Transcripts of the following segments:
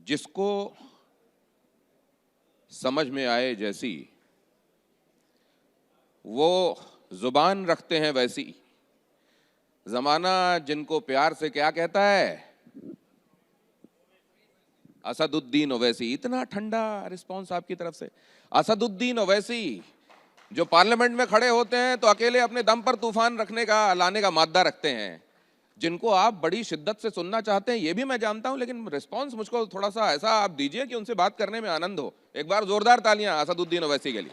जिसको समझ में आए जैसी वो जुबान रखते हैं वैसी। जमाना जिनको प्यार से क्या कहता है, असदुद्दीन ओवैसी। इतना ठंडा रिस्पांस आपकी तरफ से। असदुद्दीन ओवैसी जो पार्लियामेंट में खड़े होते हैं तो अकेले अपने दम पर तूफान रखने का लाने का मादा रखते हैं, जिनको आप बड़ी शिद्दत से सुनना चाहते हैं ये भी मैं जानता हूं, लेकिन रिस्पांस मुझको थोड़ा सा ऐसा आप दीजिए कि उनसे बात करने में आनंद हो। एक बार जोरदार तालियां असदुद्दीन ओवैसी के लिए।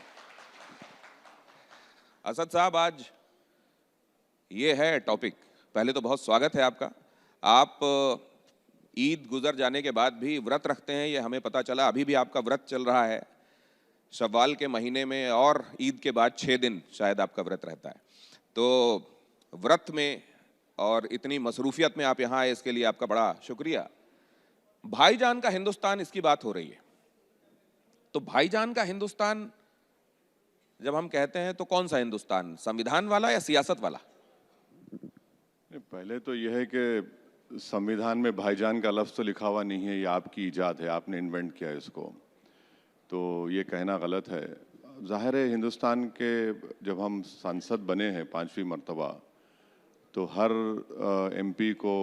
असद साहब, आज ये है टॉपिक। पहले तो बहुत स्वागत है आपका। आप ईद गुजर जाने के बाद भी व्रत रखते हैं, ये हमें पता चला। अभी भी आपका व्रत चल रहा है शव्वाल के महीने में, और ईद के बाद 6 दिन शायद आपका व्रत रहता है। तो व्रत में और इतनी मसरूफियत में आप यहाँ आए, इसके लिए आपका बड़ा शुक्रिया। भाईजान का हिंदुस्तान, इसकी बात हो रही है। तो भाईजान का हिंदुस्तान जब हम कहते हैं तो कौन सा हिंदुस्तान, संविधान वाला या सियासत वाला? पहले तो यह है कि संविधान में भाईजान का लफ्ज़ तो लिखा हुआ नहीं है, ये आपकी इजाद है, आपने इन्वेंट किया है इसको, तो ये कहना गलत है। ज़ाहिर है हिंदुस्तान के जब हम सांसद बने हैं 5वीं मर्तबा, तो हर एमपी को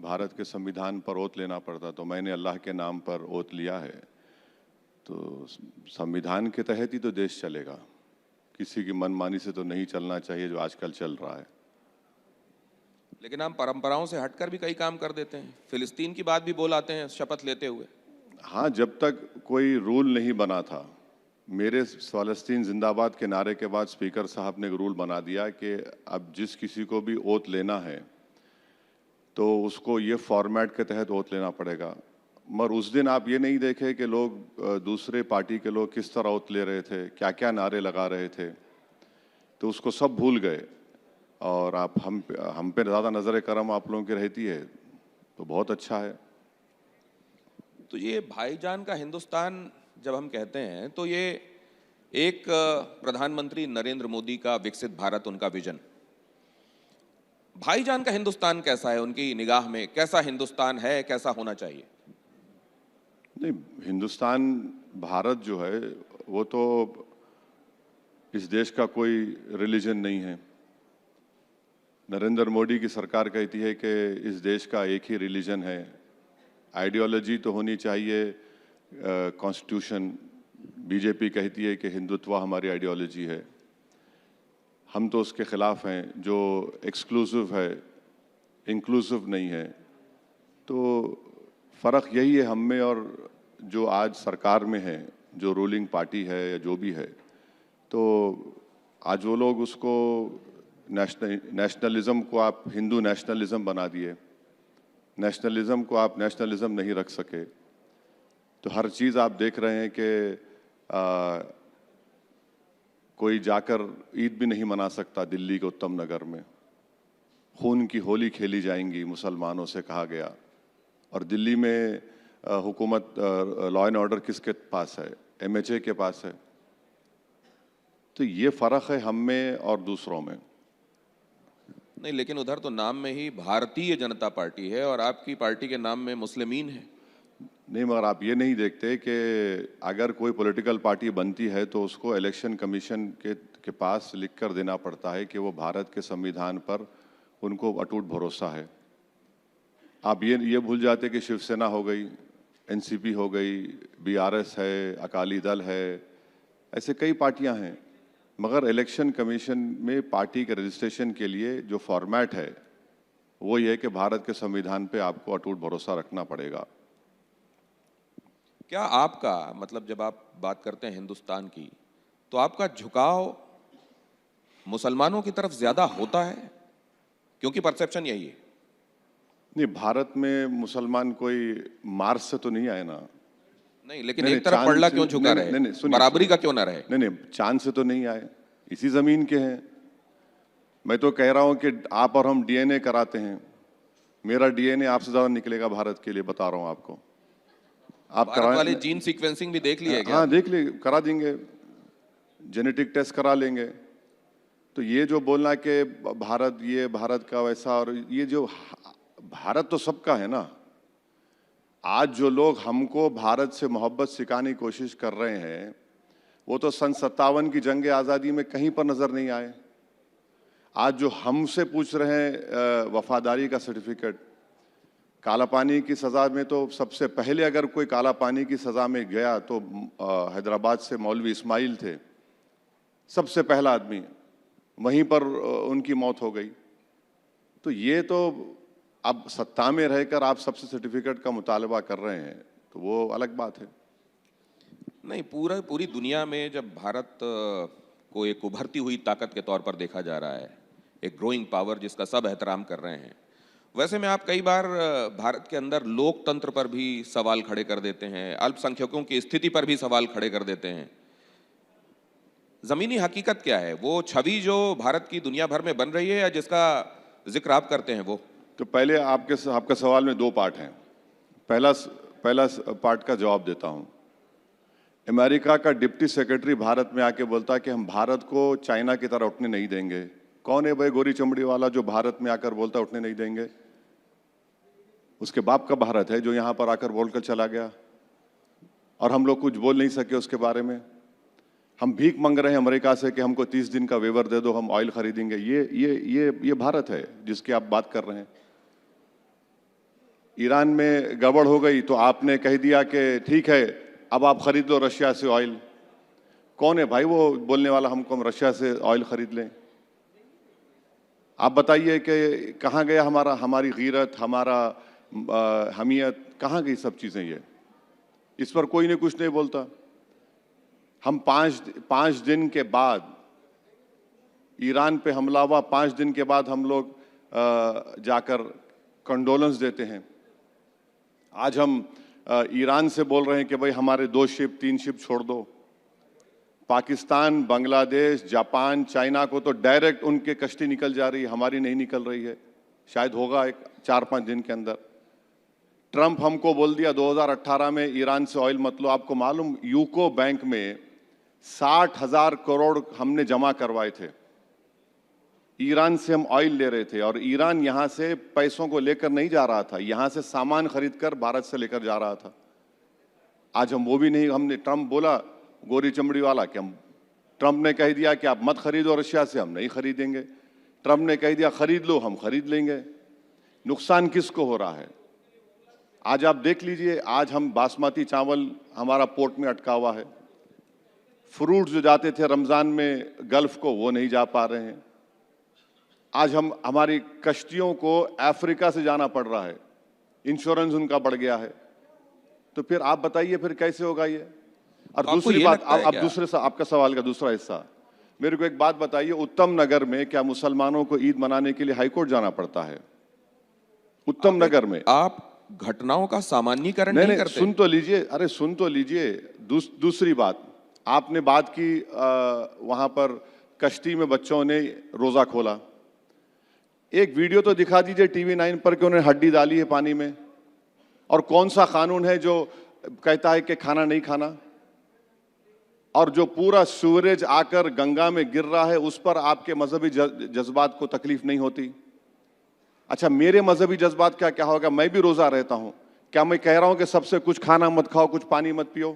भारत के संविधान पर ओथ लेना पड़ता, तो मैंने अल्लाह के नाम पर ओथ लिया है। तो संविधान के तहत ही तो देश चलेगा, किसी की मनमानी से तो नहीं चलना चाहिए जो आजकल चल रहा है। लेकिन हम परंपराओं से हटकर भी कई काम कर देते हैं। फिलिस्तीन की बात भी बोल आते हैं शपथ लेते हुए। हाँ, जब तक कोई रूल नहीं बना था, मेरे फ़लस्तीन जिंदाबाद के नारे के बाद स्पीकर साहब ने एक रूल बना दिया कि अब जिस किसी को भी ओथ लेना है तो उसको ये फॉर्मेट के तहत ओथ लेना पड़ेगा। मगर उस दिन आप ये नहीं देखे कि लोग दूसरे पार्टी के लोग किस तरह ओथ ले रहे थे, क्या क्या नारे लगा रहे थे, तो उसको सब भूल गए। और आप हम पे ज़्यादा नज़र करम आप लोगों की रहती है, तो बहुत अच्छा है। तो ये भाईजान का हिंदुस्तान जब हम कहते हैं तो ये एक प्रधानमंत्री नरेंद्र मोदी का विकसित भारत, उनका विजन। भाईजान का हिंदुस्तान कैसा है उनकी निगाह में? कैसा हिंदुस्तान है, कैसा होना चाहिए? नहीं, हिंदुस्तान भारत जो है वो तो इस देश का कोई रिलीजन नहीं है। नरेंद्र मोदी की सरकार कहती है कि इस देश का एक ही रिलीजन है। आइडियोलॉजी तो होनी चाहिए कॉन्स्टिट्यूशन। बीजेपी कहती है कि हिंदुत्व हमारी आइडियोलॉजी है, हम तो उसके खिलाफ हैं। जो एक्सक्लूसिव है, इंक्लूसिव नहीं है। तो फ़र्क यही है हम में और जो आज सरकार में है, जो रूलिंग पार्टी है या जो भी है। तो आज वो लोग उसको नेशनलिज्म को आप हिंदू नेशनलिज्म बना दिए, नेशनलिज्म को आप नेशनलिज्म नहीं रख सके। तो हर चीज़ आप देख रहे हैं कि कोई जाकर ईद भी नहीं मना सकता दिल्ली के उत्तम नगर में। खून की होली खेली जाएंगी मुसलमानों से कहा गया, और दिल्ली में हुकूमत लॉ एंड ऑर्डर किसके पास है? एमएचए के पास है। तो ये फ़र्क है हम में और दूसरों में। नहीं, लेकिन उधर तो नाम में ही भारतीय जनता पार्टी है और आपकी पार्टी के नाम में मुस्लिमीन है। नहीं, मगर आप ये नहीं देखते कि अगर कोई पॉलिटिकल पार्टी बनती है तो उसको इलेक्शन कमीशन के पास लिख कर देना पड़ता है कि वो भारत के संविधान पर उनको अटूट भरोसा है। आप ये भूल जाते कि शिवसेना हो गई, एनसीपी हो गई, बीआरएस है, अकाली दल है, ऐसे कई पार्टियां हैं। मगर इलेक्शन कमीशन में पार्टी के रजिस्ट्रेशन के लिए जो फॉर्मेट है वो ये है कि भारत के संविधान पे आपको अटूट भरोसा रखना पड़ेगा। क्या आपका मतलब, जब आप बात करते हैं हिंदुस्तान की, तो आपका झुकाव मुसलमानों की तरफ ज्यादा होता है? क्योंकि परसेप्शन यही है। नहीं, भारत में मुसलमान कोई मार्स से तो नहीं आए ना। नहीं, लेकिन एक तरफ पड़ला क्यों झुका रहे? बराबरी का क्यों ना रहे? नहीं, चांद से तो नहीं आए, इसी जमीन के हैं। मैं तो कह रहा हूं कि आप और हम डीएनए कराते हैं, मेरा डीएनए आपसे ज्यादा निकलेगा भारत के लिए, बता रहा हूं आपको। आप भारत वाले जीन सीक्वेंसिंग भी देख लिए क्या? हाँ, देख लिए, करा देंगे, जेनेटिक टेस्ट करा लेंगे। तो ये जो बोलना कि भारत ये भारत का वैसा, और ये जो भारत तो सबका है ना। आज जो लोग हमको भारत से मोहब्बत सिखाने की कोशिश कर रहे हैं, वो तो सन 57 की जंग आज़ादी में कहीं पर नजर नहीं आए। आज जो हमसे पूछ रहे हैं वफादारी का सर्टिफिकेट, काला पानी की सज़ा में तो सबसे पहले अगर कोई काला पानी की सज़ा में गया तो हैदराबाद से मौलवी इस्माइल थे, सबसे पहला आदमी, वहीं पर उनकी मौत हो गई। तो ये तो अब सत्ता में रहकर आप सबसे सर्टिफिकेट का मुतालबा कर रहे हैं, तो वो अलग बात है। नहीं, पूरी दुनिया में जब भारत को एक उभरती हुई ताकत के तौर पर देखा जा रहा है, एक ग्रोइंग पावर जिसका सब एहतराम कर रहे हैं, वैसे में आप कई बार भारत के अंदर लोकतंत्र पर भी सवाल खड़े कर देते हैं, अल्पसंख्यकों की स्थिति पर भी सवाल खड़े कर देते हैं। जमीनी हकीकत क्या है? वो छवि जो भारत की दुनिया भर में बन रही है या जिसका जिक्र आप करते हैं वो? तो पहले आपका सवाल में दो पार्ट हैं। पहला पार्ट का जवाब देता हूं। अमेरिका का डिप्टी सेक्रेटरी भारत में आके बोलता है कि हम भारत को चाइना की तरह उठने नहीं देंगे। कौन है भाई गोरी चमड़ी वाला जो भारत में आकर बोलता उठने नहीं देंगे? उसके बाप का भारत है जो यहां पर आकर बोलकर चला गया और हम लोग कुछ बोल नहीं सके उसके बारे में। हम भीख मांग रहे हैं अमेरिका से कि हमको 30 दिन का वेवर दे दो, हम ऑयल खरीदेंगे। ये भारत है जिसकी आप बात कर रहे हैं। ईरान में गड़बड़ हो गई तो आपने कह दिया कि ठीक है अब आप खरीद लो रशिया से ऑयल। कौन है भाई वो बोलने वाला हमको हम रशिया से ऑयल खरीद लें? आप बताइए कि कहाँ गया हमारी गीरत, हमारा हमियत, कहाँ गई सब चीजें? ये इस पर कोई ने कुछ नहीं बोलता। हम पांच दिन के बाद ईरान पे हमला हुआ, 5 दिन के बाद हम लोग जाकर कंडोलेंस देते हैं। आज हम ईरान से बोल रहे हैं कि भाई हमारे 2 शिप 3 शिप छोड़ दो। पाकिस्तान, बांग्लादेश, जापान, चाइना को तो डायरेक्ट उनके कश्ती निकल जा रही है, हमारी नहीं निकल रही है। शायद होगा एक 4-5 दिन के अंदर। ट्रंप हमको बोल दिया 2018 में ईरान से ऑयल मत लो। आपको मालूम यूको बैंक में 60,000 करोड़ हमने जमा करवाए थे। ईरान से हम ऑयल ले रहे थे और ईरान यहां से पैसों को लेकर नहीं जा रहा था, यहां से सामान खरीदकर भारत से लेकर जा रहा था। आज हम वो भी नहीं, हमने ट्रंप बोला गोरी चमड़ी वाला कि हम, ट्रंप ने कह दिया कि आप मत खरीदो रशिया से, हम नहीं खरीदेंगे। ट्रंप ने कह दिया खरीद लो, हम खरीद लेंगे। नुकसान किसको हो रहा है? आज आप देख लीजिए, आज हम बासमती चावल हमारा पोर्ट में अटका हुआ है। फ्रूट जो जाते थे रमजान में गल्फ को, वो नहीं जा पा रहे हैं। आज हमारी कश्तियों को अफ्रीका से जाना पड़ रहा है, इंश्योरेंस उनका बढ़ गया है। तो फिर आप बताइए फिर कैसे होगा ये? और दूसरी बात, आप आपका सवाल का दूसरा हिस्सा, मेरे को एक बात बताइए, उत्तम नगर में क्या मुसलमानों को ईद मनाने के लिए हाईकोर्ट जाना पड़ता है? उत्तम नगर में आप घटनाओं का सामान्यीकरण नहीं करते? सुन तो लीजिए, अरे सुन तो लीजिए। दूसरी बात, आपने बात की वहां पर कश्ती में बच्चों ने रोजा खोला। एक वीडियो तो दिखा दीजिए टीवी 9 पर कि उन्होंने हड्डी डाली है पानी में। और कौन सा कानून है जो कहता है कि खाना नहीं खाना? और जो पूरा सूरज आकर गंगा में गिर रहा है उस पर आपके मजहबी जज्बात को तकलीफ नहीं होती? अच्छा, मेरे मजहबी जज्बात क्या होगा? मैं भी रोजा रहता हूं, क्या मैं कह रहा हूं कि सबसे कुछ खाना मत खाओ, कुछ पानी मत पियो,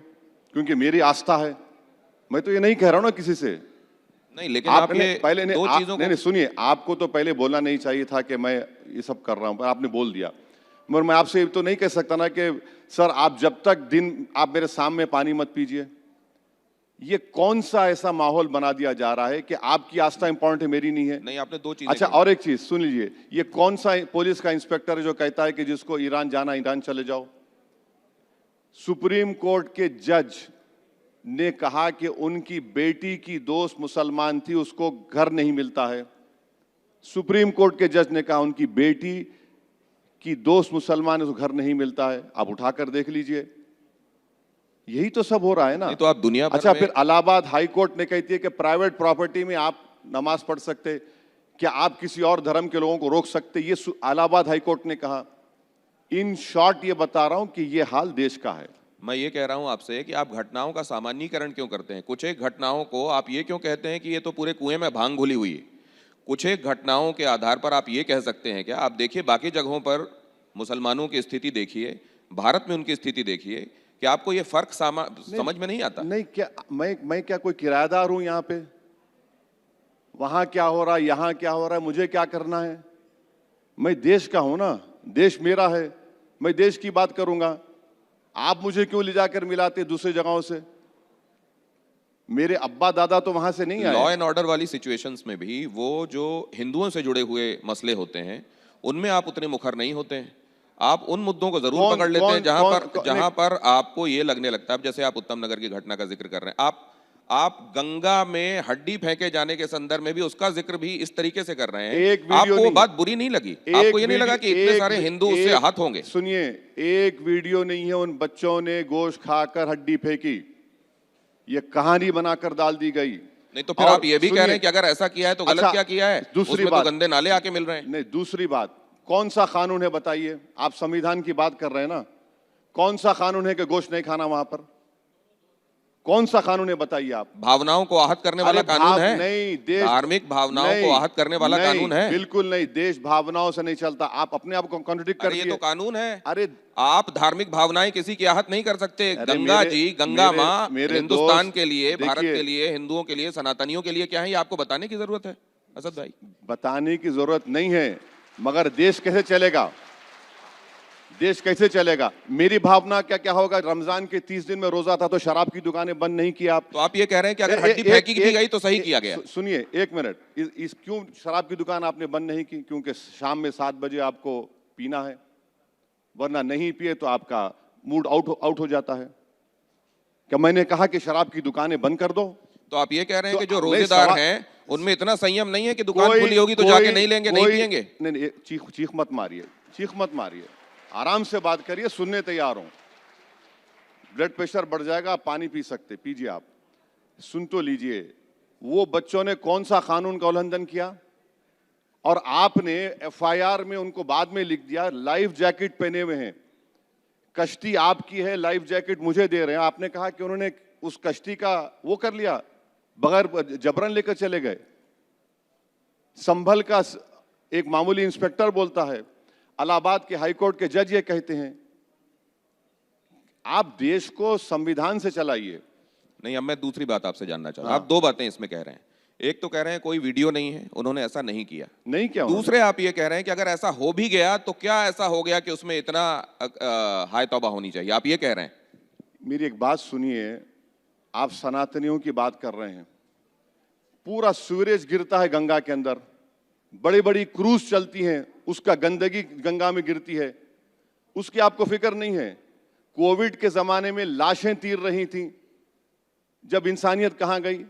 क्योंकि मेरी आस्था है? मैं तो ये नहीं कह रहा हूं ना किसी से। नहीं, लेकिन आपने पहले दो चीजों को, नहीं सुनिए, आपको तो पहले बोलना नहीं चाहिए था कि मैं ये सब कर रहा हूं, पर आपने बोल दिया। मगर मैं आपसे ये तो नहीं कह सकता ना कि सर आप जब तक आप मेरे सामने पानी मत पीजिए। ये कौन सा ऐसा माहौल बना दिया जा रहा है कि आपकी आस्था इंपॉर्टेंट है, मेरी नहीं है? नहीं, आपने 2 चीजें। अच्छा, और एक चीज सुन लीजिए, ये कौन सा पुलिस का इंस्पेक्टर है जो कहता है कि जिसको ईरान जाना ईरान चले जाओ? सुप्रीम कोर्ट के जज ने कहा कि उनकी बेटी की दोस्त मुसलमान थी, उसको घर नहीं मिलता है। सुप्रीम कोर्ट के जज ने कहा उनकी बेटी की दोस्त मुसलमान है, उसको घर नहीं मिलता है। आप उठाकर देख लीजिए, यही तो सब हो रहा है ना। तो आप दुनिया भर अच्छा, में... फिर इलाहाबाद हाई कोर्ट ने कहती है कि प्राइवेट प्रॉपर्टी में आप नमाज पढ़ सकते, क्या आप किसी और धर्म के लोगों को रोक सकते? ये इलाहाबाद हाई कोर्ट ने कहा। इन शॉर्ट ये बता रहा हूं कि ये हाल देश का है। मैं ये कह रहा हूं आपसे कि आप घटनाओं का सामान्यीकरण क्यों करते हैं? कुछ एक घटनाओं को आप ये क्यों कहते हैं कि ये तो पूरे कुएं में भांग घुली हुई है? कुछ एक घटनाओं के आधार पर आप ये कह सकते हैं क्या? आप देखिए बाकी जगहों पर मुसलमानों की स्थिति देखिए, भारत में उनकी स्थिति देखिए कि आपको ये फर्क समझ में नहीं आता? नहीं, क्या मैं क्या कोई किराएदार हूं यहाँ पे? वहां क्या हो रहा है, यहां क्या हो रहा है, मुझे क्या करना है? मैं देश का हूं ना, देश मेरा है, मैं देश की बात करूंगा। आप मुझे क्यों ले जाकर मिलाते दूसरी जगहों से? मेरे अब्बा दादा तो वहां से नहीं आए। लॉ एंड ऑर्डर वाली सिचुएशंस में भी वो जो हिंदुओं से जुड़े हुए मसले होते हैं उनमें आप उतने मुखर नहीं होते हैं। आप उन मुद्दों को जरूर पकड़ लेते हैं जहां पर आपको ये लगने लगता है। अब जैसे आप उत्तम नगर की घटना का जिक्र कर रहे हैं, आप गंगा में हड्डी फेंके जाने के संदर्भ में भी उसका जिक्र भी इस तरीके से कर रहे हैं। आपको वो बात बुरी नहीं लगी? आपको ये नहीं लगा कि इतने सारे हिंदू उससे आहत होंगे? सुनिए, एक वीडियो नहीं है उन बच्चों ने गोश्त खाकर हड्डी फेंकी, ये कहानी बनाकर डाल दी गई। नहीं तो फिर आप ये भी कह रहे हैं कि अगर ऐसा किया है तो गलत क्या किया है? दूसरी बात, तो गंदे नाले आके मिल रहे हैं। नहीं, दूसरी बात, कौन सा कानून है बताइए? आप संविधान की बात कर रहे हैं ना, कौन सा कानून है कि गोश्त नहीं खाना वहां पर? कौन सा कानून है बताइए आप? भावनाओं को आहत करने वाला कानून है? नहीं, धार्मिक भावनाओं को आहत करने वाला कानून है? बिल्कुल नहीं, देश भावनाओं से नहीं चलता। आप अपने आप को कॉन्ट्रडिक्ट कर दिए। ये तो कानून है। अरे आप धार्मिक भावनाएं किसी की आहत नहीं कर सकते। गंगा जी, गंगा माँ हिंदुस्तान के लिए, भारत के लिए, हिंदुओं के लिए, सनातनियों के लिए क्या है, ये आपको बताने की जरूरत है असद भाई? बताने की जरूरत नहीं है, मगर देश कैसे चलेगा? देश कैसे चलेगा? मेरी भावना क्या क्या होगा? रमजान के 30 दिन में रोजा था तो शराब की दुकानें बंद नहीं की आप। तो आप ये कह रहे हैं कि अगर हड्डी फेंकी भी गई तो सही किया गया? सुनिए एक मिनट, क्यों शराब की दुकान आपने बंद नहीं की? क्योंकि शाम में 7 बजे आपको पीना है, वरना नहीं पिए तो आपका मूड आउट हो जाता है। क्या मैंने कहा कि शराब की दुकानें बंद कर दो? तो आप ये कह रहे हैं कि जो रोजेदार हैं उनमें इतना संयम नहीं है कि दुकान खुली होगी तो जाके नहीं लेंगे, नहीं पिएंगे? नहीं, चीख मत मारिए, चीख मत मारिए, आराम से बात करिए, सुनने तैयार हूं। ब्लड प्रेशर बढ़ जाएगा, पानी पी सकते, पीजिए आप, सुन तो लीजिए। वो बच्चों ने कौन सा कानून का उल्लंघन किया? और आपने एफआईआर में उनको बाद में लिख दिया लाइफ जैकेट पहने हुए हैं, कश्ती आपकी है, लाइफ जैकेट मुझे दे रहे हैं। आपने कहा कि उन्होंने उस कश्ती का वो कर लिया, बगैर जबरन लेकर चले गए। संभल का एक मामूली इंस्पेक्टर बोलता है, इलाहाबाद के हाईकोर्ट के जज ये कहते हैं। आप देश को संविधान से चलाइए। नहीं, अब मैं दूसरी बात आपसे जानना चाहता हूं। आप दो बातें इसमें कह रहे हैं। एक तो कह रहे हैं कोई वीडियो नहीं है, उन्होंने ऐसा नहीं किया। नहीं किया। दूसरे आप ये कह रहे हैं कि अगर ऐसा हो भी गया तो क्या ऐसा हो गया कि उसमें इतना हाय तौबा होनी चाहिए, आप ये कह रहे हैं? मेरी एक बात सुनिए, आप सनातनियों की बात कर रहे हैं, पूरा सूरज गिरता है गंगा के अंदर, बड़ी बड़ी क्रूज चलती हैं, उसका गंदगी गंगा में गिरती है, उसकी आपको फिक्र नहीं है। कोविड के जमाने में लाशें तीर रही थी, जब इंसानियत कहां गई?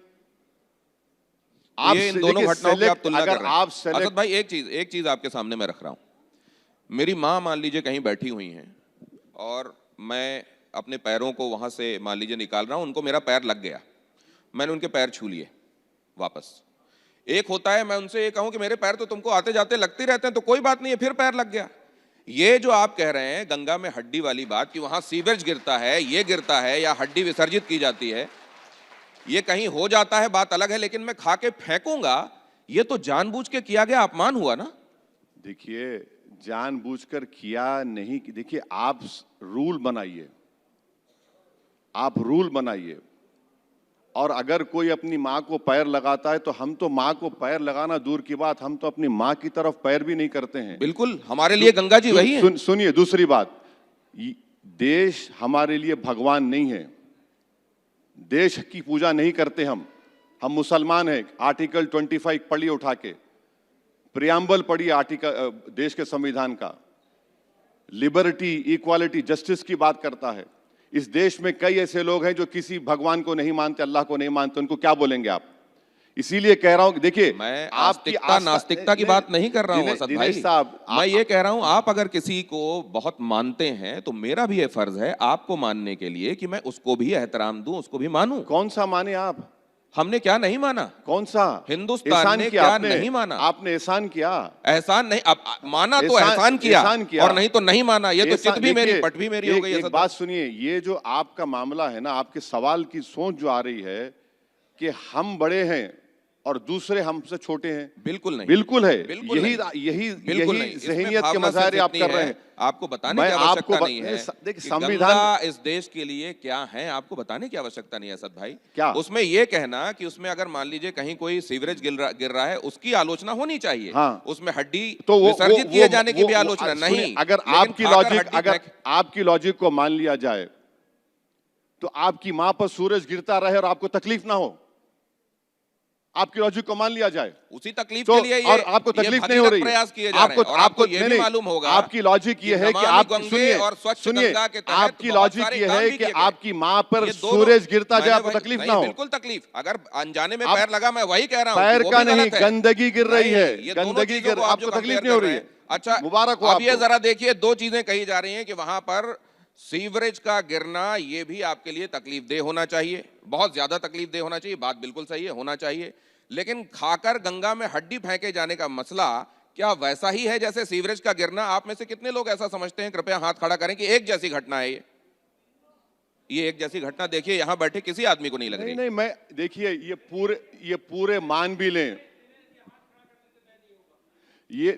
आप इन दोनों घटनाओं की आप तुलना कर रहे हैं। असद भाई एक चीज आपके सामने मैं रख रहा हूं। मेरी माँ मान लीजिए कहीं बैठी हुई हैं और मैं अपने पैरों को वहां से मान लीजिए निकाल रहा हूं, उनको मेरा पैर लग गया, मैंने उनके पैर छू लिए वापस। एक होता है मैं उनसे ये कहूं कि मेरे पैर तो तुमको आते जाते लगते रहते हैं, तो कोई बात नहीं है, फिर पैर लग गया। ये जो आप कह रहे हैं गंगा में हड्डी वाली बात कि वहां सीवेज गिरता है, ये गिरता है या हड्डी विसर्जित की जाती है, ये कहीं हो जाता है, बात अलग है, लेकिन मैं खा के फेंकूंगा, ये तो जानबूझ के किया गया अपमान हुआ ना? देखिए, जानबूझकर किया नहीं। देखिए, आप रूल बनाइए, आप रूल बनाइए। और अगर कोई अपनी माँ को पैर लगाता है तो हम तो माँ को पैर लगाना दूर की बात, हम तो अपनी माँ की तरफ पैर भी नहीं करते हैं। बिल्कुल, हमारे लिए गंगा जी वही है। सुनिए दूसरी बात, देश हमारे लिए भगवान नहीं है, देश की पूजा नहीं करते हम मुसलमान हैं। आर्टिकल 25 पढ़िए उठा के, प्रियम्बल पढ़िए आर्टिकल देश के संविधान का, लिबर्टी, इक्वालिटी, जस्टिस की बात करता है। इस देश में कई ऐसे लोग हैं जो किसी भगवान को नहीं मानते, अल्लाह को नहीं मानते, उनको क्या बोलेंगे आप? इसीलिए कह रहा हूं कि देखिए, मैं आस्तिकता नास्तिकता की बात नहीं कर रहा हूं असद भाई साहब, मैं ये कह रहा हूं आप अगर किसी को बहुत मानते हैं तो मेरा भी ये फर्ज है आपको मानने के लिए कि मैं उसको भी एहतराम दूं, उसको भी मानूं। कौन सा माने आप? हमने क्या नहीं माना? कौन सा? हिंदुस्तान ने क्या नहीं माना? आपने एहसान किया। एहसान नहीं, अब माना तो एहसान किया और नहीं तो नहीं माना। ये तो चित भी मेरी, पट भी मेरी हो गई। एक बात सुनिए, ये जो आपका मामला है ना, आपके सवाल की सोच जो आ रही है कि हम बड़े हैं, और दूसरे हमसे छोटे हैं। बिल्कुल नहीं, बिल्कुल है। बिल्कुल यही नहीं, यही बिल्कुल यही नहीं। इसमें ज़हनियत के भावना मज़ाहिर सिर्फ आप इतनी कर रहे है, हैं। आपको बताने मैं की आपको आवश्यकता नहीं है देखिए कि संविधान गंगा इस देश के लिए क्या है, आपको बताने की आवश्यकता नहीं है असद भाई। क्या उसमें ये कहना कि उसमें अगर मान लीजिए कहीं कोई सीवरेज गिर रहा है, उसकी आलोचना होनी चाहिए। हाँ, उसमें हड्डी तो विसर्जित किए जाने की भी आलोचना सुनिए, नहीं। अगर लेकिन खाकर हड्डी अगर फेंक, आपकी लॉजिक को मान लिया जाए तो आपकी मां पर सूरज गिरता रहे और आपको तकलीफ ना हो, आपकी लॉजिक को मान लिया जाए उसी तकलीफ तो, के लिए और आपको तकलीफ नहीं हो रही है, प्रयास किए जा रहे हैं। और आपको ये भी मालूम होगा आपकी लॉजिक ये है कि आप गंगे और स्वच्छ गंगा के तहत आपकी लॉजिक ये है कि आपकी मां पर ये सूरज गिरता जाए, आपको मैंने तकलीफ नहीं, ना हो। बिल्कुल तकलीफ, अगर अनजाने में पैर लगा, मैं वही कह रहा हूं पैर कि वो का भी नहीं, गलत है। गंदगी गिर रही है, ये दोनों गंदगी चीजों गिर, को आप आपको जो तकलीफ कंपेयर नहीं हो कर रही रहे है। हैं। अच्छा, मुबारक हो अब ये आपको। जरा देखिए, दो चीजें कही जा रही हैं कि वहां पर सीवरेज का गिरना ये भी आपके लिए तकलीफदेह होना चाहिए, बहुत ज्यादा तकलीफदेह होना चाहिए, बात बिल्कुल सही है, होना चाहिए। लेकिन खाकर गंगा में हड्डी फेंके जाने का मसला क्या वैसा ही है जैसे सीवरेज का गिरना? आप में से कितने लोग ऐसा समझते हैं, कृपया हाथ खड़ा करें, कि एक जैसी घटना है ये एक जैसी घटना देखिए यहां बैठे किसी आदमी को नहीं लग रही। नहीं, मैं देखिए ये पूरे मान भी लें, ये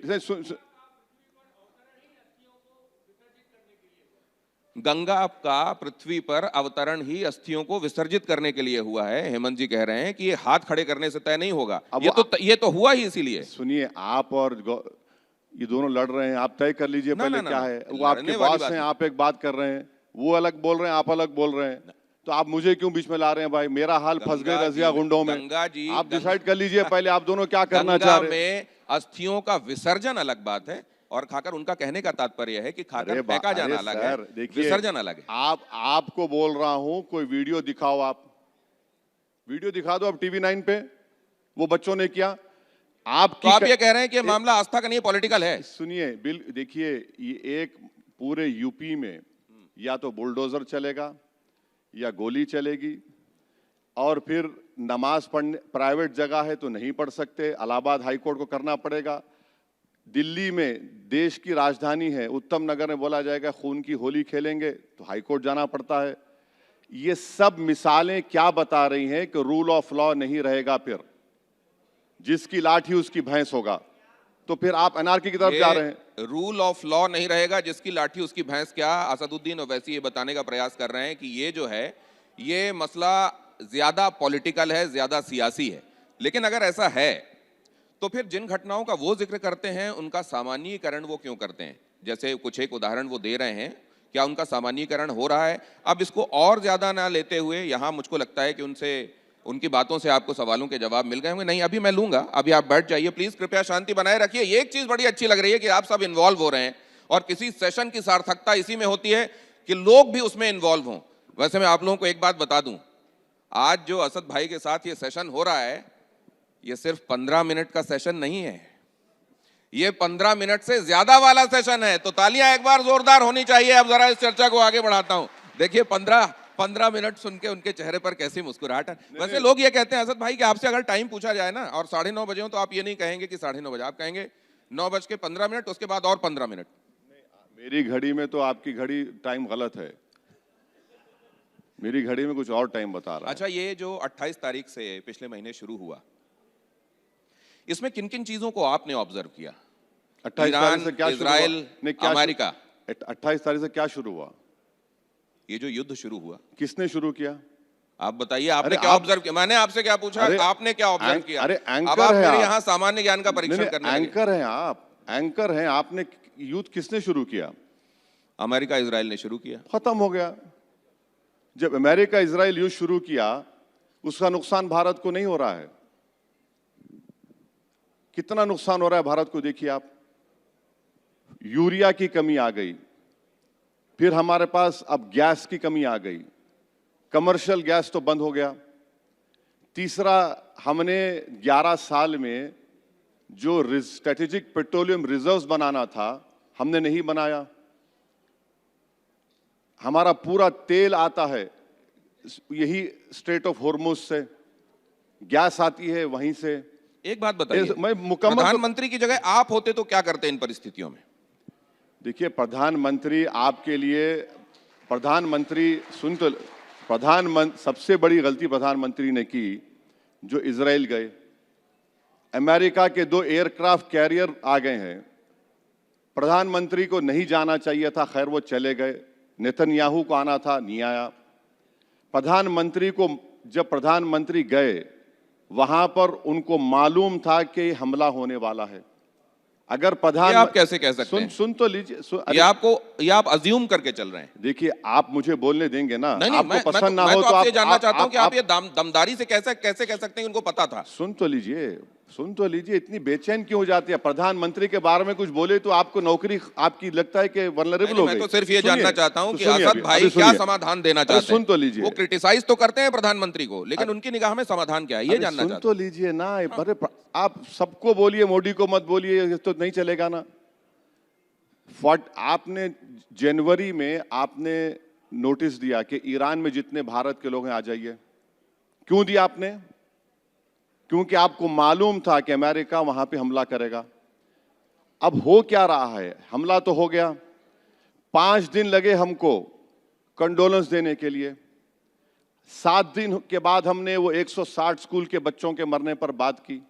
गंगा का पृथ्वी पर अवतरण ही अस्थियों को विसर्जित करने के लिए हुआ है। हेमंत जी कह रहे हैं कि ये हाथ खड़े करने से तय नहीं होगा। ये तो हुआ ही इसीलिए। सुनिए, आप और ये दोनों लड़ रहे हैं, आप तय कर लीजिए पहले क्या है। वो आपके बॉस हैं, आप एक बात कर रहे हैं, वो अलग बोल रहे हैं, आप अलग बोल रहे हैं, तो आप मुझे क्यों बीच में ला रहे हैं? भाई मेरा हाल फंस गए रजिया गुंडों में। आप डिसाइड कर लीजिए पहले, आप दोनों क्या करना चाह रहे हैं। अस्थियों का विसर्जन अलग बात है और खाकर, उनका कहने का तात्पर्य है कि खाकर फेंका जाना अलग है, विसर्जन अलग है। आपको बोल रहा हूं, कोई वीडियो दिखाओ, आप वीडियो दिखा दो, अब टीवी 9 पे वो बच्चों ने किया। तो आप ये कह रहे हैं कि मामला आस्था का नहीं, पॉलिटिकल है? सुनिए, देखिए, ये एक पूरे यूपी में या तो बुलडोजर चलेगा या गोली चलेगी, और फिर नमाज पढ़ने, प्राइवेट जगह है तो नहीं पढ़ सकते, इलाहाबाद हाईकोर्ट को करना पड़ेगा। दिल्ली में, देश की राजधानी है, उत्तम नगर में बोला जाएगा खून की होली खेलेंगे तो हाईकोर्ट जाना पड़ता है। ये सब मिसालें क्या बता रही हैं कि रूल ऑफ लॉ नहीं रहेगा, फिर जिसकी लाठी उसकी भैंस होगा। तो फिर आप अनार्की की तरफ जा रहे हैं। रूल ऑफ लॉ नहीं रहेगा, जिसकी लाठी उसकी भैंस, क्या असदुद्दीन ओवैसी ये बताने का प्रयास कर रहे हैं कि ये जो है, ये मसला ज्यादा पॉलिटिकल है, ज्यादा सियासी है? लेकिन अगर ऐसा है तो फिर जिन घटनाओं का वो जिक्र करते हैं, उनका सामान्यीकरण वो क्यों करते हैं? जैसे कुछ एक उदाहरण वो दे रहे हैं, क्या उनका सामान्यीकरण हो रहा है? अब इसको और ज्यादा ना लेते हुए, यहां मुझको लगता है कि उनकी बातों से आपको सवालों के जवाब मिल गए होंगे। नहीं, अभी मैं लूंगा, अभी आप बैठ जाइए प्लीज, कृपया शांति बनाए रखिए। एक चीज बड़ी अच्छी लग रही है कि आप सब इन्वॉल्व हो रहे हैं, और किसी सेशन की सार्थकता इसी में होती है कि लोग भी उसमें इन्वॉल्व हों। वैसे मैं आप लोगों को एक बात बता दूं, आज जो असद भाई के साथ ये सेशन हो रहा है, ये सिर्फ 15 मिनट का सेशन नहीं है, ये 15 मिनट से ज्यादा वाला सेशन है। तो तालियां एक बार जोरदार होनी चाहिए। अब जरा इस चर्चा को आगे बढ़ाता हूं। देखिए 15 मिनट सुन के उनके चेहरे पर कैसी मुस्कुराहट है। वैसे लोग ये कहते हैं असद भाई कि आपसे अगर टाइम पूछा जाए ना, और 9:30 बजे हो, तो आप ये नहीं कहेंगे कि 9:30 बजे, आप कहेंगे 9:15, उसके बाद और 15 मिनट। मेरी घड़ी में तो आपकी घड़ी टाइम गलत है, मेरी घड़ी में कुछ और टाइम बता रहा है। अच्छा, ये जो 28 तारीख से पिछले महीने शुरू हुआ, इसमें किन किन चीजों को आपने ऑब्जर्व किया? 28 तारीख से क्या इजराइल, अमेरिका। 28 तारीख से क्या शुरू हुआ? ये जो युद्ध शुरू हुआ, किसने शुरू किया? आप बताइए, आपने क्या ऑब्जर्व किया? मैंने आपसे क्या पूछा, आपने क्या ऑब्जर्व किया? अरे एंकर अब आप मेरे यहाँ सामान्य ज्ञान का परीक्षण करने लगे। एंकर हैं आप, एंकर हैं। आपने युद्ध किसने शुरू किया? अमेरिका इजराइल ने शुरू किया, खत्म हो गया। जब अमेरिका इजराइल युद्ध शुरू किया, उसका नुकसान भारत को नहीं हो रहा है? कितना नुकसान हो रहा है भारत को, देखिए आप। यूरिया की कमी आ गई, फिर हमारे पास अब गैस की कमी आ गई, कमर्शियल गैस तो बंद हो गया। तीसरा, हमने 11 साल में जो स्ट्रेटेजिक पेट्रोलियम रिजर्व्स बनाना था, हमने नहीं बनाया। हमारा पूरा तेल आता है यही स्ट्रेट ऑफ हॉर्मुज से, गैस आती है वहीं से। एक बात बताइए, मैं मुकम्मल प्रधानमंत्री की जगह आप होते तो क्या करते इन परिस्थितियों में? देखिए, प्रधानमंत्री आपके लिए, सबसे बड़ी गलती प्रधानमंत्री ने की जो इजराइल गए। अमेरिका के 2 एयरक्राफ्ट कैरियर आ गए हैं। प्रधानमंत्री को नहीं जाना चाहिए था, खैर वो चले गए। नेतन्याहू को आना था, नहीं आया। प्रधानमंत्री को, जब प्रधानमंत्री गए वहां पर उनको मालूम था कि हमला होने वाला है। अगर ये आप कैसे कह सकते हैं? सुन तो लीजिए। ये आप अज्यूम करके चल रहे हैं। देखिए, आप मुझे बोलने देंगे ना? नहीं, आपको पसंद ना मैं हो तो तो आपसे आप जानना चाहता हूं कि आप आप ये दमदारी से कैसे कह सकते हैं उनको पता था? सुन तो लीजिए, इतनी बेचैन क्यों हो जाती है? प्रधानमंत्री के बारे में कुछ बोले तो आपको नौकरी, आपकी लगता है कि वल्नरेबल हो गई। मैं तो सिर्फ ये जानना चाहता हूं कि सुनिए असद भाई क्या समाधान देना चाहते हैं। सुन तो लीजिए। वो क्रिटिसाइज तो करते हैं प्रधानमंत्री को, लेकिन उनकी निगाह में समाधान क्या है ये जानना सुन चाहता तो लीजिए ना। अरे आप सबको बोलिए, मोदी को मत बोलिए, ये तो नहीं चलेगा ना। आपने जनवरी में आपने नोटिस दिया कि ईरान में जितने भारत के लोग हैं आ जाइए। क्यों दिया आपने? क्योंकि आपको मालूम था कि अमेरिका वहां पे हमला करेगा। अब हो क्या रहा है? हमला तो हो गया। 5 दिन लगे हमको कंडोलेंस देने के लिए। 7 दिन के बाद हमने वो 160 स्कूल के बच्चों के मरने पर बात की।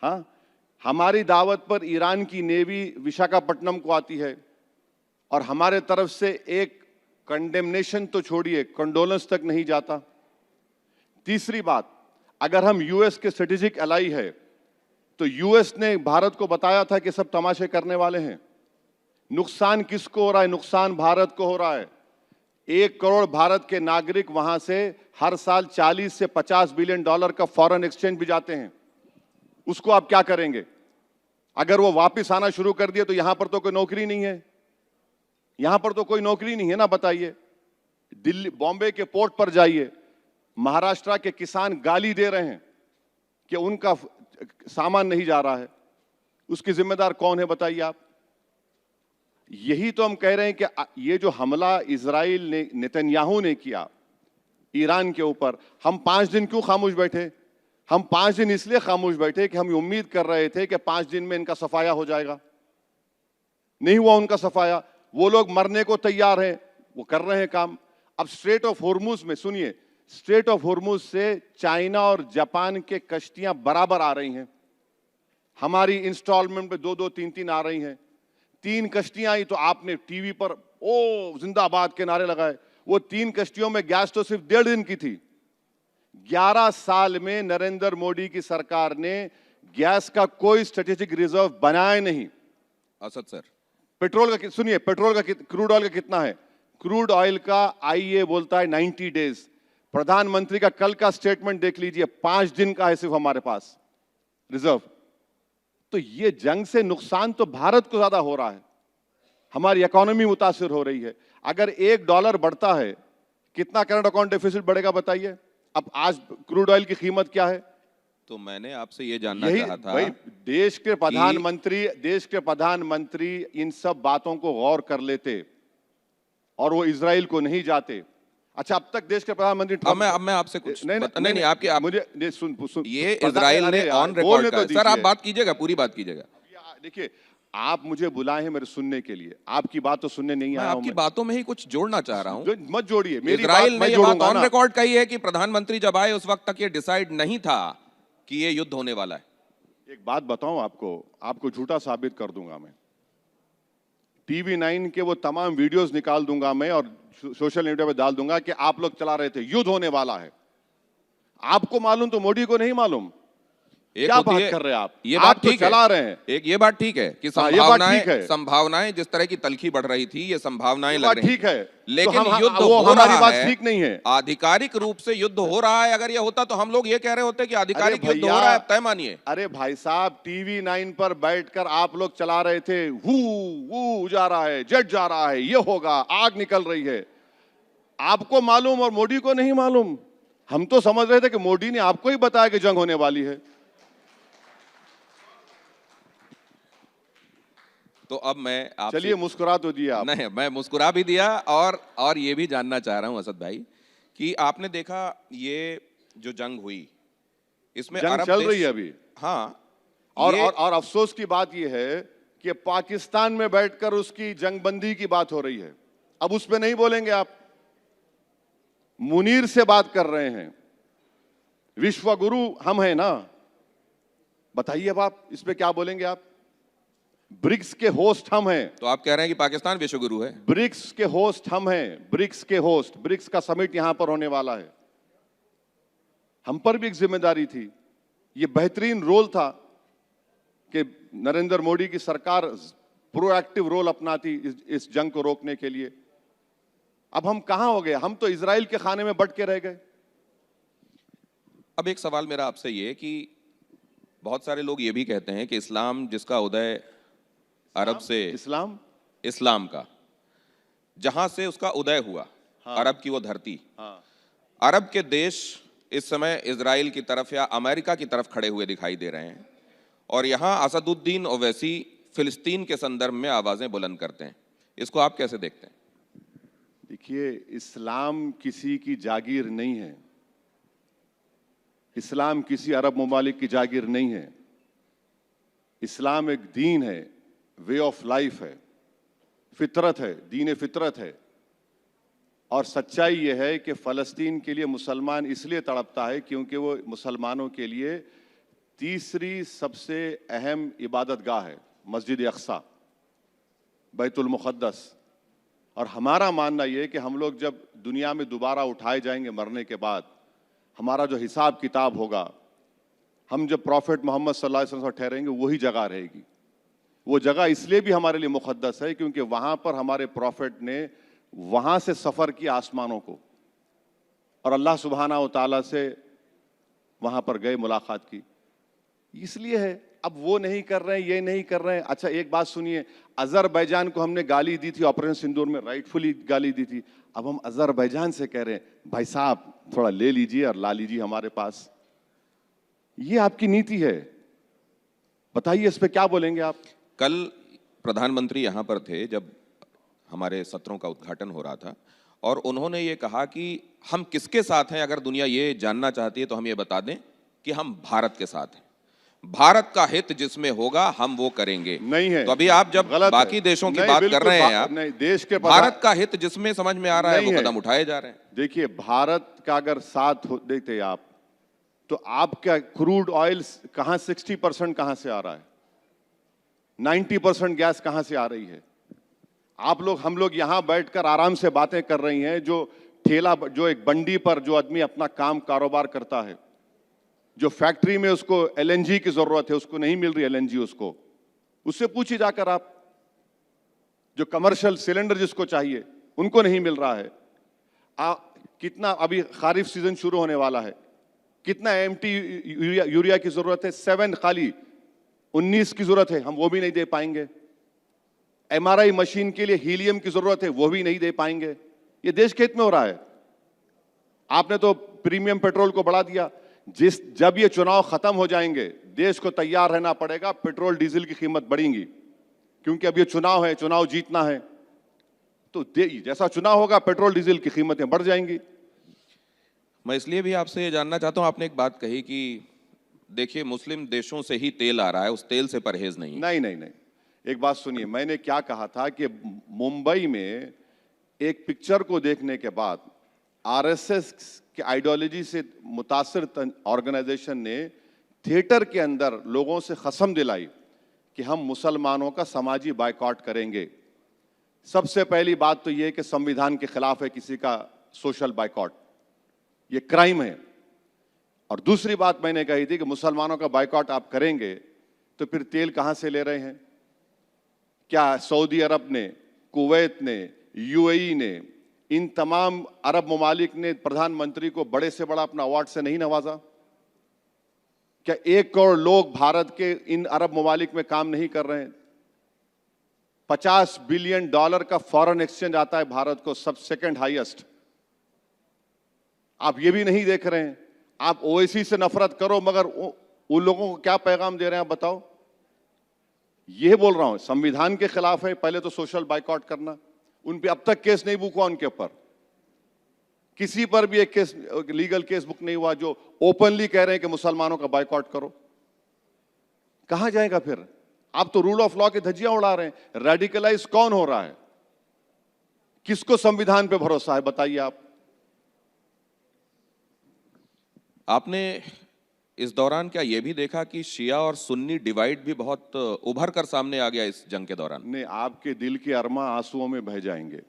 हाँ, हमारी दावत पर ईरान की नेवी विशाखापट्टनम को आती है और हमारे तरफ से एक कंडेमनेशन तो छोड़िए, कंडोलेंस तक नहीं जाता। तीसरी बात, अगर हम यूएस के स्ट्रेटेजिक एलाई है तो यूएस ने भारत को बताया था कि सब तमाशे करने वाले हैं। नुकसान किसको हो रहा है? नुकसान भारत को हो रहा है। 1 करोड़ भारत के नागरिक वहां से हर साल 40 से 50 बिलियन डॉलर का फॉरेन एक्सचेंज भी जाते हैं। उसको आप क्या करेंगे? अगर वो वापस आना शुरू कर दिए तो यहां पर तो कोई नौकरी नहीं है। यहां पर तो कोई नौकरी नहीं है ना, बताइए। दिल्ली, बॉम्बे के पोर्ट पर जाइए, महाराष्ट्र के किसान गाली दे रहे हैं कि उनका सामान नहीं जा रहा है। उसकी जिम्मेदार कौन है बताइए आप? यही तो हम कह रहे हैं कि ये जो हमला इजराइल ने, नेतन्याहू ने किया ईरान के ऊपर, हम 5 दिन क्यों खामोश बैठे? हम 5 दिन इसलिए खामोश बैठे कि हम उम्मीद कर रहे थे कि 5 दिन में इनका सफाया हो जाएगा। नहीं हुआ उनका सफाया। वो लोग मरने को तैयार हैं, वो कर रहे हैं काम। अब स्ट्रेट ऑफ हॉर्मुज में, सुनिए, स्ट्रेट ऑफ हॉर्मुज से चाइना और जापान के कश्तियां बराबर आ रही हैं। हमारी इंस्टॉलमेंट पे 2-2, 3-3 आ रही हैं। 3 कश्तियां आई तो आपने टीवी पर ओ जिंदाबाद के नारे लगाए। वो 3 कश्तियों में गैस तो सिर्फ 1.5 दिन की थी। 11 साल में नरेंद्र मोदी की सरकार ने गैस का कोई स्ट्रेटेजिक रिजर्व बनाया नहीं। असद सर, पेट्रोल का सुनिए, पेट्रोल का, क्रूड ऑयल का कितना है? क्रूड ऑयल का आईईए बोलता है 90 डेज। प्रधानमंत्री का कल का स्टेटमेंट देख लीजिए, 5 दिन का है सिर्फ हमारे पास रिजर्व। तो ये जंग से नुकसान तो भारत को ज्यादा हो रहा है, हमारी इकोनॉमी मुतासिर हो रही है। अगर $1 बढ़ता है, कितना करंट अकाउंट डेफिसिट बढ़ेगा बताइए? अब आज क्रूड ऑयल की कीमत क्या है? तो मैंने आपसे ये जानना चाहा था भाई, देश के प्रधानमंत्री इन सब बातों को गौर कर लेते और वो इजराइल को नहीं जाते। अच्छा, अब तक देश के प्रधानमंत्री अब मैं आपसे कुछ नहीं आपकी मुझे सुन ये इजराइल ने ऑन रिकॉर्ड का, सर आप बात कीजिएगा, पूरी बात कीजिएगा। देखिए, आप मुझे बुलाए हैं मेरे सुनने के लिए, आपकी बात तो सुनने नहीं आया हूं। आपकी बातों में ही कुछ जोड़ना चाह रहा हूं। मत जोड़िए मेरी इजराइल बात, ने ये बात ऑन रिकॉर्ड कही है कि प्रधानमंत्री जब आए उस वक्त तक ये डिसाइड नहीं था कि ये युद्ध होने वाला है। एक बात बताऊं आपको झूठा साबित कर दूंगा मैं। TV9 के वो तमाम वीडियोस निकाल दूंगा मैं और सोशल मीडिया पे डाल दूंगा कि आप लोग चला रहे थे, युद्ध होने वाला है। आपको मालूम तो मोदी को नहीं मालूम। क्या बात कर रहे हैं आप? ये बात ठीक चला रहे हैं। ये बात ठीक है कि संभावनाएं जिस तरह की तलखी बढ़ रही थी, ये संभावनाएं लग रही ठीक है, लेकिन युद्ध हो रहा है, ठीक नहीं है। आधिकारिक रूप से युद्ध हो रहा है। अगर ये होता तो हम लोग ये कह रहे होते कि आधिकारिक युद्ध हो रहा है, तय मानिए। अरे भाई साहब, TV9 पर बैठकर आप लोग चला रहे थे, हू जा रहा है, जेट जा रहा है, ये होगा, आग निकल रही है। आपको मालूम और मोदी को नहीं मालूम। हम तो समझ रहे थे कि मोदी ने आपको ही बताया कि जंग होने वाली है। तो अब मैं आपसे, चलिए मुस्कुरा तो दिया आप। नहीं, मैं मुस्कुरा भी दिया और ये भी जानना चाह रहा हूं असद भाई कि आपने देखा ये जो जंग हुई, इसमें जंग चल रही है अभी। हाँ, और अफसोस की बात यह है कि पाकिस्तान में बैठकर उसकी जंगबंदी की बात हो रही है। अब उस पर नहीं बोलेंगे आप। मुनीर से बात कर रहे हैं, विश्व गुरु हम हैं ना। बताइए अब आप इस पे क्या बोलेंगे आप? ब्रिक्स के होस्ट हम हैं। तो आप कह रहे हैं कि पाकिस्तान विश्वगुरु है? ब्रिक्स के होस्ट हम हैं, ब्रिक्स के होस्ट। ब्रिक्स का समिट यहां पर होने वाला है। हम पर भी एक जिम्मेदारी थी। ये बेहतरीन रोल था कि नरेंद्र मोदी की सरकार प्रोएक्टिव रोल अपनाती इस जंग को रोकने के लिए। अब हम कहां हो गए? हम तो इजराइल के खाने में बट के रह गए। अब एक सवाल मेरा आपसे ये कि बहुत सारे लोग ये भी कहते हैं कि इस्लाम जिसका उदय अरब से, इस्लाम का जहां से उसका उदय हुआ, हाँ, अरब की वो धरती, हाँ, अरब के देश इस समय इजराइल की तरफ या अमेरिका की तरफ खड़े हुए दिखाई दे रहे हैं और यहां असदुद्दीन ओवैसी फिलिस्तीन के संदर्भ में आवाजें बुलंद करते हैं। इसको आप कैसे देखते हैं? देखिए, इस्लाम किसी की जागीर नहीं है। इस्लाम किसी अरब ममालिक की जागीर नहीं है। इस्लाम एक दीन है, वे ऑफ लाइफ है, फितरत है, दीन फितरत है। और सच्चाई यह है कि फ़लस्तीन के लिए मुसलमान इसलिए तड़पता है क्योंकि वो मुसलमानों के लिए तीसरी सबसे अहम इबादत गाह है, मस्जिद अक्सा, बैतुल मुक़द्दस। और हमारा मानना यह है कि हम लोग जब दुनिया में दोबारा उठाए जाएंगे मरने के बाद, हमारा जो हिसाब किताब होगा, हम जब प्रॉफिट मोहम्मद सल्लल्लाहु अलैहि वसल्लम ठहरेंगे, वही जगह रहेगी। वो जगह इसलिए भी हमारे लिए मुक़द्दस है क्योंकि वहां पर हमारे प्रॉफिट ने वहां से सफर किया आसमानों को और अल्लाह सुब्हाना व तआला से वहां पर गए, मुलाकात की। इसलिए है। अब वो नहीं कर रहे हैं, ये नहीं कर रहे हैं। अच्छा, एक बात सुनिए, अजरबैजान को हमने गाली दी थी ऑपरेशन सिंदूर में, राइटफुली गाली दी थी। अब हम अजरबैजान से कह रहे हैं भाई साहब थोड़ा ले लीजिए और ला लीजिए हमारे पास। ये आपकी नीति है। बताइए इस पे क्या बोलेंगे आप? कल प्रधानमंत्री यहां पर थे जब हमारे सत्रों का उद्घाटन हो रहा था और उन्होंने ये कहा कि हम किसके साथ हैं, अगर दुनिया ये जानना चाहती है तो हम ये बता दें कि हम भारत के साथ हैं। भारत का हित जिसमें होगा हम वो करेंगे। नहीं है। तो अभी आप जब बाकी देशों की बात कर रहे हैं, आप नहीं, देश के भारत का हित जिसमें समझ में आ रहा है वो कदम उठाए जा रहे हैं। देखिए, भारत का अगर साथ देखते आप तो आपका क्रूड ऑयल कहां 60% कहां से आ रहा है? 90% गैस कहां से आ रही है? आप लोग, हम लोग यहां बैठकर आराम से बातें कर रही हैं। जो ठेला, जो एक बंडी पर जो आदमी अपना काम कारोबार करता है, जो फैक्ट्री में उसको एलएनजी की जरूरत है, उसको नहीं मिल रही एलएनजी, उससे पूछिए जाकर आप। जो कमर्शियल सिलेंडर जिसको चाहिए उनको नहीं मिल रहा है। कितना अभी खारिफ सीजन शुरू होने वाला है, कितना एमटी यूरिया की जरूरत है? 7 खाली, 19 की जरूरत है, हम वो भी नहीं दे पाएंगे। एमआरआई मशीन के लिए हीलियम की जरूरत है, वो भी नहीं दे पाएंगे। ये देश के हित में हो रहा है। आपने तो प्रीमियम पेट्रोल को बढ़ा दिया। जब ये चुनाव खत्म हो जाएंगे, देश को तैयार रहना पड़ेगा, पेट्रोल डीजल की कीमत बढ़ेंगी क्योंकि अब ये चुनाव है, चुनाव जीतना है। तो जैसा चुनाव होगा पेट्रोल डीजल की कीमतें बढ़ जाएंगी। मैं इसलिए भी आपसे ये जानना चाहता हूं, आपने एक बात कही कि देखिए मुस्लिम देशों से ही तेल आ रहा है, उस तेल से परहेज नहीं। नहीं नहीं नहीं, एक बात सुनिए, मैंने क्या कहा था कि मुंबई में एक पिक्चर को देखने के बाद आरएसएस के आइडियोलॉजी से मुतासिर ऑर्गेनाइजेशन ने थिएटर के अंदर लोगों से कसम दिलाई कि हम मुसलमानों का समाजी बायकॉट करेंगे। सबसे पहली बात तो यह कि संविधान के खिलाफ है किसी का सोशल बायकॉट, ये क्राइम है। और दूसरी बात मैंने कही थी कि मुसलमानों का बायकॉट आप करेंगे तो फिर तेल कहां से ले रहे हैं? क्या सऊदी अरब ने, कुवैत ने, यूएई ने, इन तमाम अरब ममालिक ने प्रधानमंत्री को बड़े से बड़ा अपना अवार्ड से नहीं नवाजा? क्या 1 करोड़ लोग भारत के इन अरब ममालिक में काम नहीं कर रहे हैं? $50 बिलियन का फॉरेन एक्सचेंज आता है भारत को, सब सेकंड हाईएस्ट। आप ये भी नहीं देख रहे हैं। आप ओवैसी से नफरत करो मगर उन लोगों को क्या पैगाम दे रहे हैं आप बताओ? ये बोल रहा हूं, संविधान के खिलाफ है पहले तो सोशल बायकॉट करना। उन पे अब तक केस नहीं बुक हुआ, उनके ऊपर किसी पर भी एक केस, लीगल केस बुक नहीं हुआ जो ओपनली कह रहे हैं कि मुसलमानों का बायकॉट करो। कहां जाएगा फिर? आप तो रूल ऑफ लॉ की धज्जियां उड़ा रहे हैं। रेडिकलाइज कौन हो रहा है? किसको संविधान पे भरोसा है बताइए आप? आपने इस दौरान क्या ये भी देखा कि शिया और सुन्नी डिवाइड भी बहुत उभर कर सामने आ गया इस जंग के दौरान? नहीं, आपके दिल के अरमा आंसुओं में बह जाएंगे।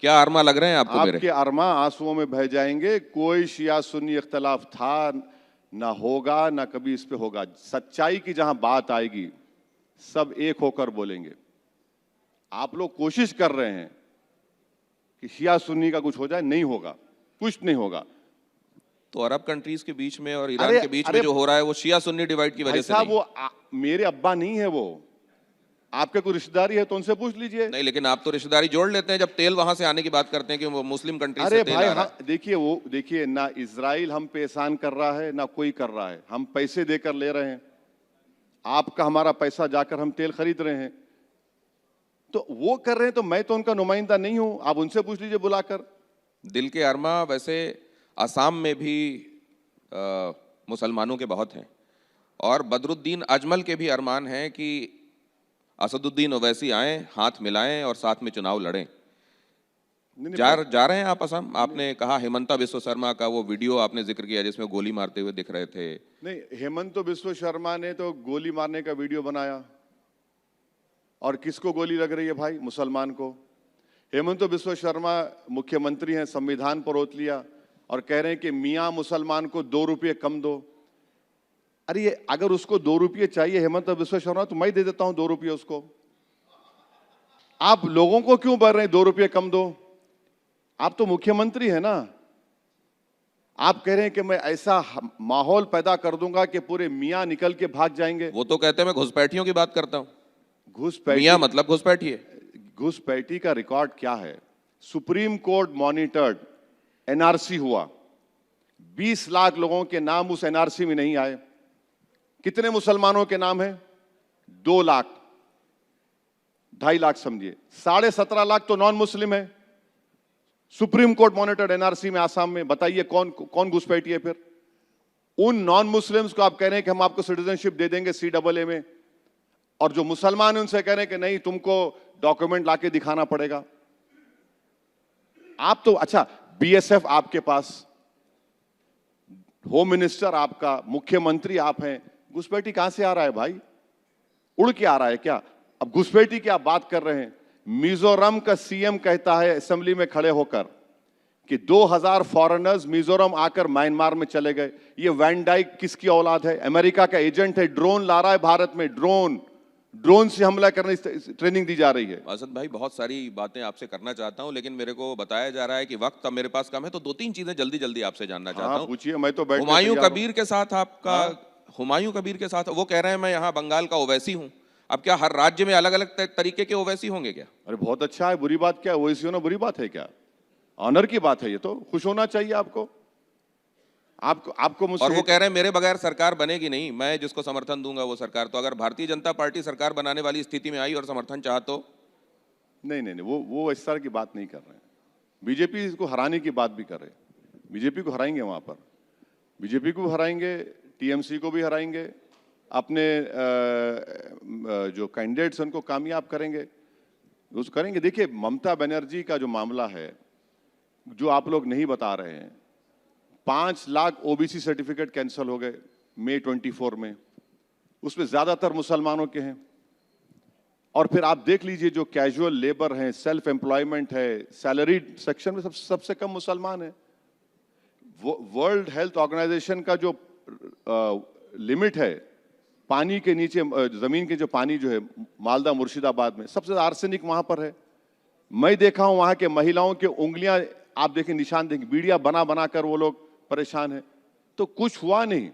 क्या अरमा लग रहे हैं आपको मेरे? आपके अरमा आंसुओं में बह जाएंगे। कोई शिया सुन्नी इख्तलाफ था ना होगा, ना कभी इस पे होगा। सच्चाई की जहां बात आएगी सब एक होकर बोलेंगे। आप लोग कोशिश कर रहे हैं कि शिया सुन्नी का कुछ हो जाए, नहीं होगा, कुछ नहीं होगा। तो अरब कंट्रीज के बीच में और अरे ईरान के बीच में अरे जो हो रहा है वो शिया सुन्नी डिवाइड की वजह भाई से साहब, नहीं? वो मेरे अब्बा नहीं है। वो आपके कोई रिश्तेदारी है तो उनसे पूछ लीजिए। नहीं, लेकिन आप तो रिश्तेदारी जोड़ लेते हैं जब तेल वहां से आने की बात करते हैं कि वो मुस्लिम कंट्री अरे से तेल भाई, आ रहा है। देखिए, वो देखिए ना, इजराइल हम पे एहसान कर रहा है ना कोई कर रहा है। हम पैसे देकर ले रहे हैं। आपका हमारा पैसा जाकर हम तेल खरीद रहे हैं। तो वो कर रहे हैं तो मैं तो उनका नुमाइंदा नहीं हूं। आप उनसे पूछ लीजिए बुलाकर। दिल के अरमा वैसे असम में भी मुसलमानों के बहुत हैं, और बदरुद्दीन अजमल के भी अरमान हैं कि असदुद्दीन ओवैसी आए, हाथ मिलाएं और साथ में चुनाव लड़ें। नहीं, जा रहे हैं आप असम? आपने कहा हेमंता बिस्व शर्मा का वो वीडियो आपने जिक्र किया जिसमें गोली मारते हुए दिख रहे थे। नहीं, हेमंत बिस्व शर्मा ने तो गोली मारने का वीडियो बनाया। और किसको गोली लग रही है भाई? मुसलमान को। हेमंत बिस्व शर्मा मुख्यमंत्री हैं, संविधान पर ओत लिया और कह रहे हैं कि मियां मुसलमान को 2 रुपये कम दो। अरे अगर उसको 2 रुपये चाहिए हेमंत बिस्व शर्मा, तो मैं दे देता हूं 2 रुपये उसको। आप लोगों को क्यों बोल रहे हैं 2 रुपये कम दो? आप तो मुख्यमंत्री है ना। आप कह रहे हैं कि मैं ऐसा माहौल पैदा कर दूंगा कि पूरे मियां निकल के भाग जाएंगे। वो तो कहते हैं मैं घुसपैठियों की बात करता हूं। घुसपैठी, मियां मतलब घुसपैठी है। घुसपैठी का रिकॉर्ड क्या है? सुप्रीम कोर्ट मॉनिटर्ड एनआरसी हुआ। 20 लाख लोगों के नाम उस एनआरसी में नहीं आए। कितने मुसलमानों के नाम है? 2 लाख, 2.5 लाख समझिए। 17.5 लाख तो नॉन मुस्लिम है। सुप्रीम कोर्ट मॉनिटर्ड एनआरसी में आसाम में। बताइए कौन कौन घुसपैठी है फिर? उन नॉन मुस्लिम्स को आप कह रहे हैं कि हम आपको सिटीजनशिप दे देंगे CAA में, और जो मुसलमान है उनसे कह रहे हैं कि नहीं, तुमको डॉक्यूमेंट लाके दिखाना पड़ेगा। आप तो अच्छा, BSF आपके पास, होम मिनिस्टर आपका, मुख्यमंत्री आप हैं। घुसपैठी कहां से आ रहा है भाई? उड़ के आ रहा है क्या? अब घुसपैठी की आप बात कर रहे हैं। मिजोरम का CM कहता है असेंबली में खड़े होकर कि 2000 फॉरेनर्स मिजोरम आकर म्यांमार में चले गए। ये वैन डाइक किसकी औलाद है? अमेरिका का एजेंट है। ड्रोन ला रहा है भारत में। ड्रोन से हमला करने की ट्रेनिंग दी जा रही है। असद भाई, बहुत सारी बातें आपसे करना चाहता हूं, लेकिन मेरे को बताया जा रहा है कि वक्त अब मेरे पास कम है, तो 2-3 चीजें जल्दी जल्दी आपसे जानना चाहता हूं। पूछिए, मैं तो बैठ के हुमायूं तैयार हूं। कबीर के साथ आपका, हुमायूं कबीर के साथ वो कह रहे हैं मैं यहाँ बंगाल का ओवैसी हूं। अब क्या हर राज्य में अलग अलग तरीके के ओवैसी होंगे क्या? अरे बहुत अच्छा है, बुरी बात क्या है? ओवैसी होना बुरी बात है क्या? ऑनर की बात है। ये तो खुश होना चाहिए आपको। आपको मुझसे, और वो कह रहे हैं मेरे बगैर सरकार बनेगी नहीं, मैं जिसको समर्थन दूंगा वो सरकार। तो अगर भारतीय जनता पार्टी सरकार बनाने वाली स्थिति में आई और समर्थन चाहा तो? नहीं नहीं नहीं, वो इस तरह की बात नहीं कर रहे हैं। बीजेपी को हराने की बात भी कर रहे हैं। बीजेपी को हराएंगे, वहां पर बीजेपी को हराएंगे, TMC को भी हराएंगे, अपने जो कैंडिडेट्स उनको कामयाब करेंगे, उसको करेंगे। देखिए, ममता बनर्जी का जो मामला है, जो आप लोग नहीं बता रहे हैं, 5 लाख OBC सर्टिफिकेट कैंसिल हो गए मई 24 में। उसमें ज्यादातर मुसलमानों के हैं। और फिर आप देख लीजिए, जो कैजुअल लेबर है, सेल्फ एम्प्लॉयमेंट है, सैलरीड सेक्शन में सबसे कम मुसलमान है। वर्ल्ड हेल्थ ऑर्गेनाइजेशन का जो लिमिट है, पानी के नीचे, जमीन के जो पानी जो है, मालदा मुर्शिदाबाद में सबसे ज्यादा आर्सेनिक वहां पर है। मैं देखा हूं वहां के महिलाओं की उंगलियां, आप देखें, निशान देखें, बीड़िया बना बना कर वो लोग परेशान है। तो कुछ हुआ नहीं।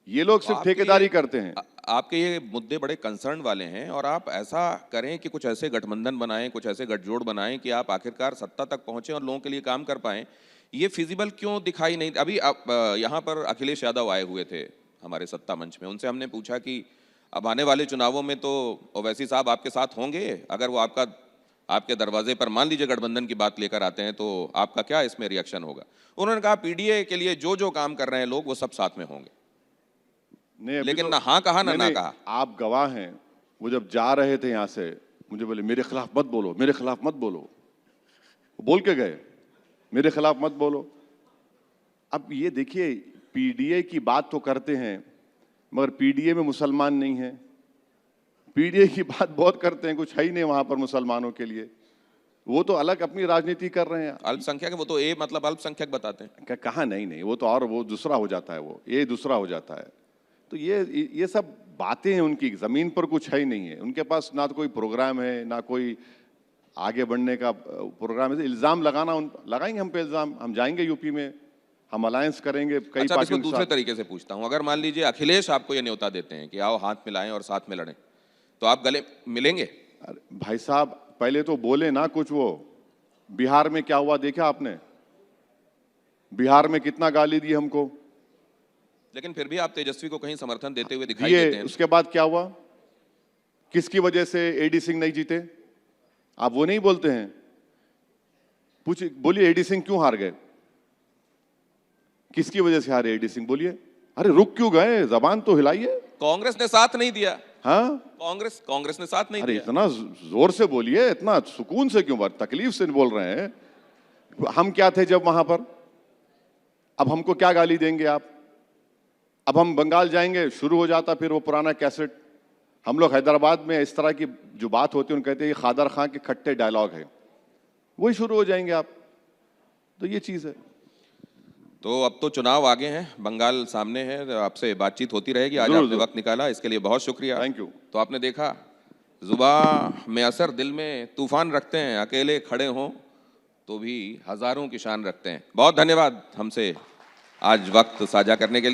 ये लोग सिर्फ ठेकेदारी करते हैं। आपके ये मुद्दे बड़े कंसर्न वाले हैं, और आप ऐसा करें कि कुछ ऐसे गठबंधन बनाएं, कुछ ऐसे गठजोड़ बनाएं कि आप आखिरकार सत्ता तक पहुंचे और लोगों के लिए काम कर पाएं। ये फिजिबल क्यों दिखाई नहीं? अभी आप यहाँ पर अखिलेश यादव आए हुए थे हमारे सत्ता मंच में, उनसे हमने पूछा कि अब आने वाले चुनावों में तो ओवैसी साहब आपके साथ होंगे, अगर वो आपके दरवाजे पर मान लीजिए गठबंधन की बात लेकर आते हैं तो आपका क्या इसमें रिएक्शन होगा? उन्होंने कहा PDA के लिए जो जो काम कर रहे हैं लोग, वो सब साथ में होंगे। नहीं, लेकिन तो, ना हाँ कहा ना कहा। आप गवाह हैं। वो जब जा रहे थे यहां से, मुझे बोले मेरे खिलाफ मत बोलो, मेरे खिलाफ मत बोलो। बोल के गए मेरे खिलाफ मत बोलो। अब ये देखिए, पीडीए की बात तो करते हैं, मगर पीडीए में मुसलमान नहीं है। पीडीए की बात बहुत करते हैं, कुछ है ही नहीं वहां पर मुसलमानों के लिए। वो तो अलग अपनी राजनीति कर रहे हैं। अल्पसंख्यक है, वो तो ए मतलब अल्पसंख्यक बताते हैं। कहा नहीं नहीं, वो तो और वो दूसरा हो जाता है, वो ये दूसरा हो जाता है। तो ये सब बातें हैं उनकी, जमीन पर कुछ है ही नहीं है उनके पास, ना तो कोई प्रोग्राम है, ना कोई आगे बढ़ने का प्रोग्राम है। इल्जाम लगाना, लगाएंगे हम पे इल्जाम, हम जाएंगे यूपी में, हम अलायंस करेंगे कई अच्छा, पार्टियों इसको के दूसरे साथ। तरीके से पूछता हूं, अगर मान लीजिए अखिलेश आपको ये न्योता देते हैं कि आओ हाथ मिलाएं और साथ में लड़ें, तो आप गले मिलेंगे? अरे भाई साहब, पहले तो बोले ना कुछ। वो बिहार में क्या हुआ देखा आपने? बिहार में कितना गाली दी हमको। लेकिन फिर भी आप तेजस्वी को कहीं समर्थन देते हुए दिखाई देते हैं। उसके बाद क्या हुआ? किसकी वजह से एडी सिंह नहीं जीते? आप वो नहीं बोलते हैं? बोलिए एडी सिंह क्यों हार गए? किसकी वजह से हारे एडी सिंह? बोलिए। अरे रुक क्यों गए? जबान तो हिलाइए। कांग्रेस ने साथ नहीं दिया। हाँ, कांग्रेस ने साथ नहीं अरे दिया। इतना जोर से बोलिए, इतना सुकून से क्यों, तकलीफ से बोल रहे हैं? हम क्या थे जब वहां पर? अब हमको क्या गाली देंगे आप? अब हम बंगाल जाएंगे, शुरू हो जाता फिर वो पुराना कैसेट। हम लोग हैदराबाद में इस तरह की जो बात होती है, उनको कहते हैं ये खादर खां के खट्टे डायलॉग है, वही शुरू हो जाएंगे आप। तो ये चीज है। तो अब तो चुनाव आगे हैं, बंगाल सामने है, आपसे बातचीत होती रहेगी। आज आपने वक्त निकाला, इसके लिए बहुत शुक्रिया। Thank you. तो आपने देखा, जुबां में असर, दिल में तूफान रखते हैं, अकेले खड़े हों तो भी हजारों की शान रखते हैं। बहुत धन्यवाद हमसे आज वक्त साझा करने के लिए।